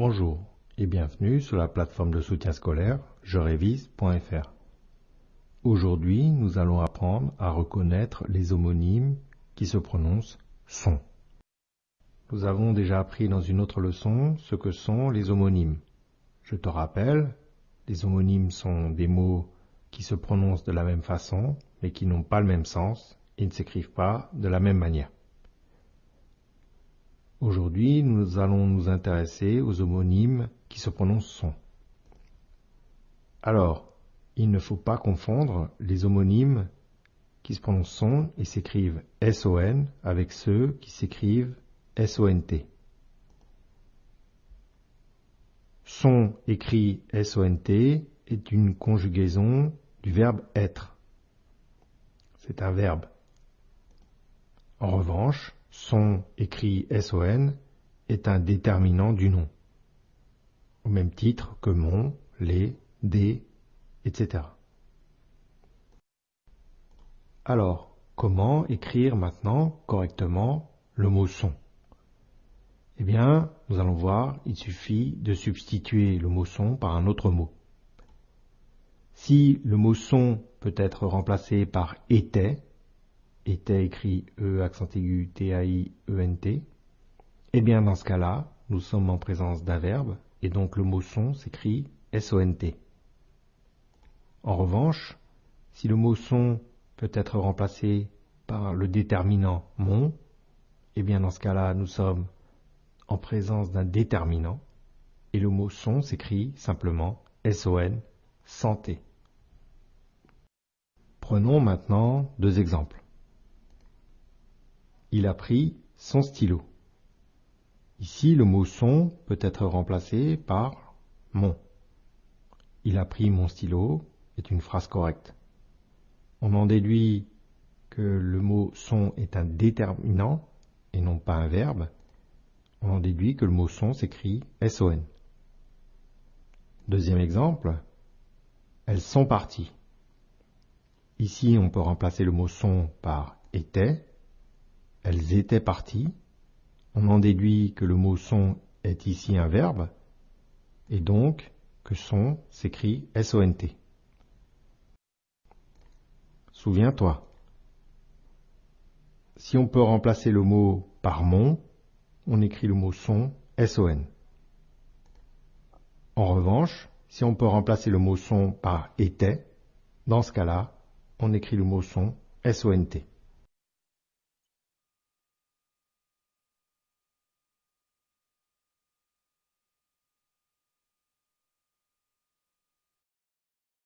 Bonjour et bienvenue sur la plateforme de soutien scolaire jerévise.fr. Aujourd'hui, nous allons apprendre à reconnaître les homonymes qui se prononcent « son ». Nous avons déjà appris dans une autre leçon ce que sont les homonymes. Je te rappelle, les homonymes sont des mots qui se prononcent de la même façon, mais qui n'ont pas le même sens et ne s'écrivent pas de la même manière. Aujourd'hui, nous allons nous intéresser aux homonymes qui se prononcent son. Alors, il ne faut pas confondre les homonymes qui se prononcent son et s'écrivent S-O-N avec ceux qui s'écrivent S-O-N-T. Son écrit S-O-N-T est une conjugaison du verbe être. C'est un verbe. En revanche, son écrit S-O-N est un déterminant du nom, au même titre que mon, les, des, etc. Alors, comment écrire maintenant correctement le mot son? Eh bien, nous allons voir, il suffit de substituer le mot son par un autre mot. Si le mot son peut être remplacé par était écrit E accent aigu T-A-I-E-N-T, eh bien dans ce cas-là, nous sommes en présence d'un verbe et donc le mot son s'écrit S-O-N-T. En revanche, si le mot son peut être remplacé par le déterminant mon, eh bien dans ce cas-là, nous sommes en présence d'un déterminant et le mot son s'écrit simplement S-O-N sans T. Prenons maintenant deux exemples. Il a pris son stylo. Ici, le mot son peut être remplacé par mon. Il a pris mon stylo est une phrase correcte. On en déduit que le mot son est un déterminant et non pas un verbe. On en déduit que le mot son s'écrit S-O-N. Deuxième exemple, elles sont parties. Ici, on peut remplacer le mot son par était. Elles étaient parties. On en déduit que le mot son est ici un verbe et donc que son s'écrit S-O-N-T. Souviens-toi, si on peut remplacer le mot par mon, on écrit le mot son S-O-N. En revanche, si on peut remplacer le mot son par était, dans ce cas-là, on écrit le mot son S-O-N-T.